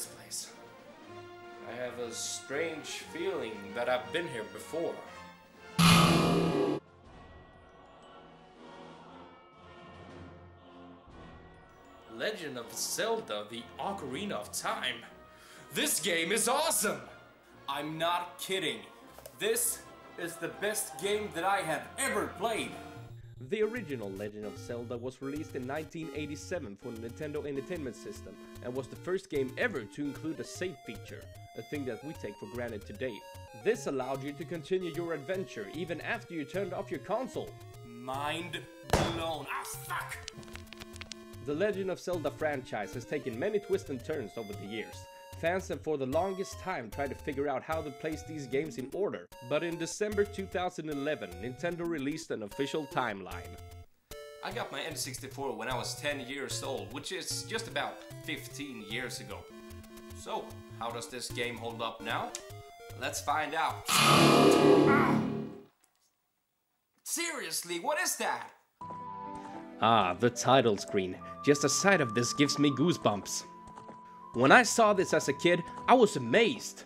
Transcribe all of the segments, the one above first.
this place. I have a strange feeling that I've been here before. Legend of Zelda, the Ocarina of Time. This game is awesome! I'm not kidding. This is the best game that I have ever played. The original Legend of Zelda was released in 1987 for the Nintendo Entertainment System and was the first game ever to include a save feature, a thing that we take for granted today. This allowed you to continue your adventure even after you turned off your console. Mind blown. Ah, fuck! The Legend of Zelda franchise has taken many twists and turns over the years. Fans have for the longest time tried to figure out how to place these games in order, but in December 2011, Nintendo released an official timeline. I got my N64 when I was 10 years old, which is just about 15 years ago. So, how does this game hold up now? Let's find out. Ah! Seriously, what is that? Ah, the title screen. Just a sight of this gives me goosebumps. When I saw this as a kid, I was amazed.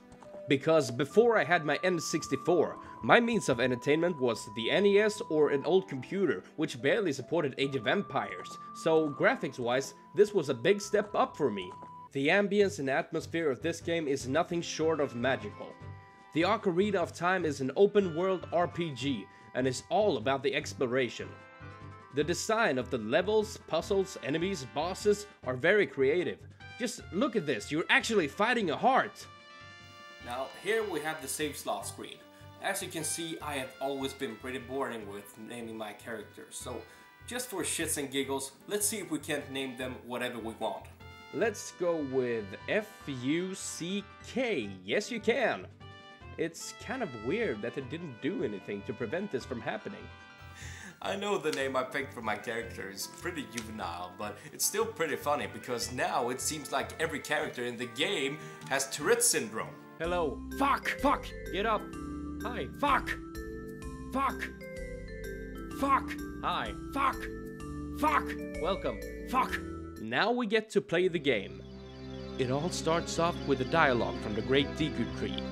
Because before I had my N64, my means of entertainment was the NES or an old computer, which barely supported Age of Empires. So graphics-wise, this was a big step up for me. The ambience and atmosphere of this game is nothing short of magical. The Ocarina of Time is an open-world RPG, and is all about the exploration. The design of the levels, puzzles, enemies, bosses are very creative. Just look at this, you're actually fighting a heart! Now, here we have the save slot screen. As you can see, I have always been pretty boring with naming my characters, so just for shits and giggles, let's see if we can't name them whatever we want. Let's go with F-U-C-K, yes you can! It's kind of weird that it didn't do anything to prevent this from happening. I know the name I picked for my character is pretty juvenile, but it's still pretty funny because now it seems like every character in the game has Tourette syndrome. Hello. Fuck! Fuck! Get up! Hi. Fuck! Fuck! Fuck! Hi. Fuck! Fuck! Welcome. Fuck! Now we get to play the game. It all starts off with a dialogue from the Great Deku Tree.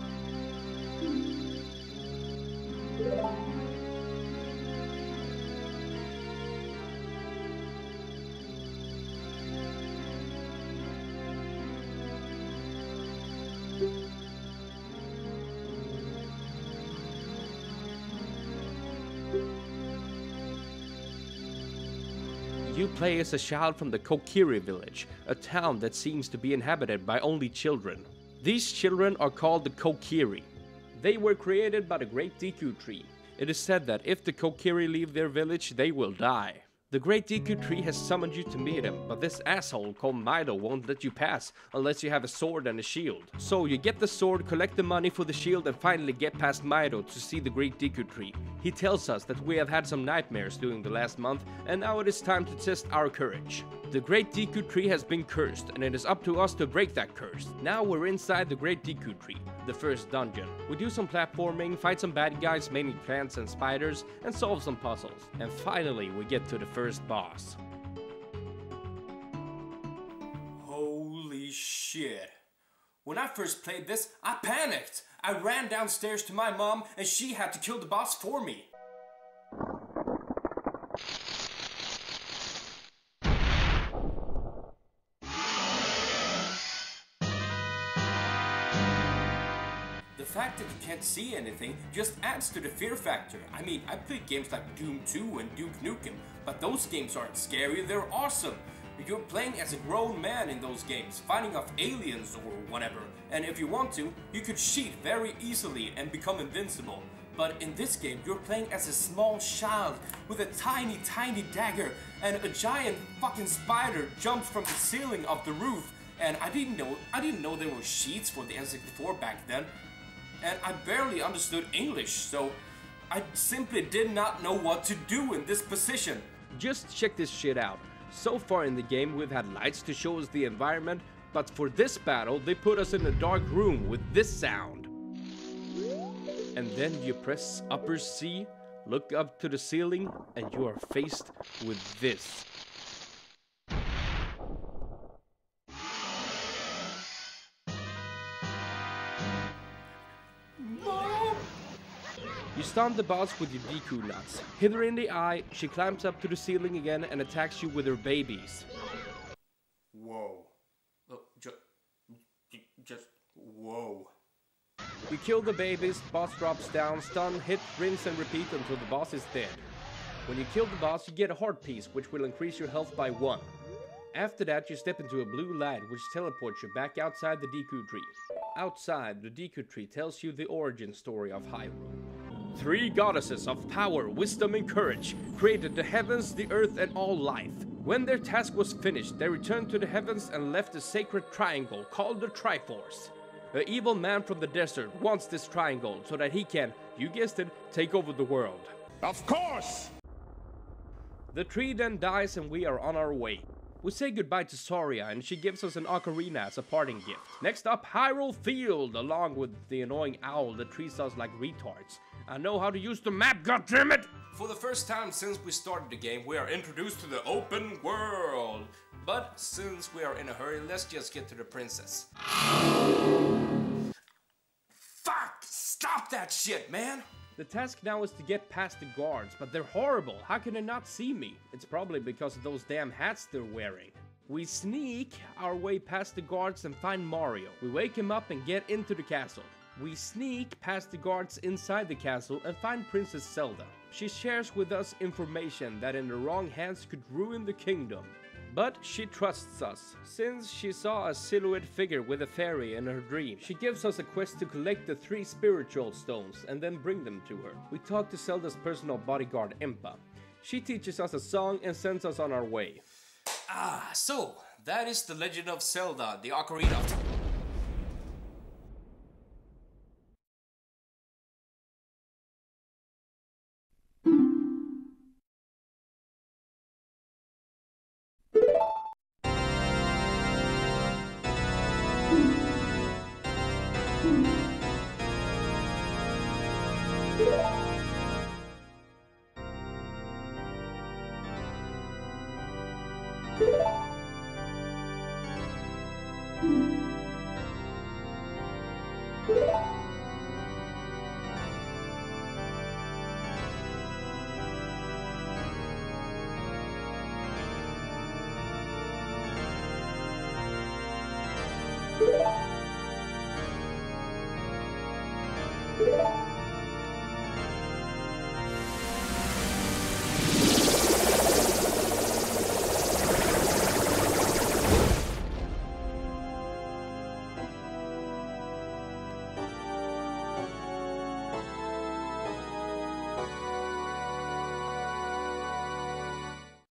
You play as a child from the Kokiri village, a town that seems to be inhabited by only children. These children are called the Kokiri. They were created by the Great Deku Tree. It is said that if the Kokiri leave their village, they will die. The Great Deku Tree has summoned you to meet him, but this asshole called Mido won't let you pass unless you have a sword and a shield. So you get the sword, collect the money for the shield, and finally get past Mido to see the Great Deku Tree. He tells us that we have had some nightmares during the last month, and now it is time to test our courage. The Great Deku Tree has been cursed, and it is up to us to break that curse. Now we're inside the Great Deku Tree, the first dungeon. We do some platforming, fight some bad guys, mainly plants and spiders, and solve some puzzles. And finally we get to the first boss. Holy shit. When I first played this, I panicked. I ran downstairs to my mom and she had to kill the boss for me. The fact that you can't see anything just adds to the fear factor. I mean, I played games like Doom 2 and Duke Nukem, but those games aren't scary, they're awesome. You're playing as a grown man in those games, fighting off aliens or whatever, and if you want to, you could cheat very easily and become invincible. But in this game, you're playing as a small child with a tiny dagger, and a giant fucking spider jumps from the ceiling of the roof. And I didn't know there were sheets for the N64 back then. And I barely understood English, so I simply did not know what to do in this position. Just check this shit out. So far in the game we've had lights to show us the environment, but for this battle they put us in a dark room with this sound. And then you press upper C, look up to the ceiling, and you are faced with this. You stun the boss with your Deku nuts. Hit her in the eye, she climbs up to the ceiling again and attacks you with her babies. Whoa. Just whoa. You kill the babies, boss drops down, stun, hit, rinse and repeat until the boss is dead. When you kill the boss, you get a heart piece, which will increase your health by 1. After that, you step into a blue light, which teleports you back outside the Deku tree. Outside, the Deku tree tells you the origin story of Hyrule. 3 goddesses of power, wisdom and courage created the heavens, the earth and all life. When their task was finished, they returned to the heavens and left a sacred triangle called the Triforce. An evil man from the desert wants this triangle so that he can, you guessed it, take over the world. Of course! The tree then dies and we are on our way. We say goodbye to Soria and she gives us an ocarina as a parting gift. Next up, Hyrule Field, along with the annoying owl that treats us like retards. I know how to use the map, goddammit! For the first time since we started the game, we are introduced to the open world. But since we are in a hurry, let's just get to the princess. Fuck! Stop that shit, man! The task now is to get past the guards, but they're horrible. How can they not see me? It's probably because of those damn hats they're wearing. We sneak our way past the guards and find Mario. We wake him up and get into the castle. We sneak past the guards inside the castle and find Princess Zelda. She shares with us information that in the wrong hands could ruin the kingdom. But she trusts us, since she saw a silhouette figure with a fairy in her dream. She gives us a quest to collect the 3 spiritual stones and then bring them to her. We talk to Zelda's personal bodyguard, Impa. She teaches us a song and sends us on our way. So that is the Legend of Zelda, the Ocarina of Time.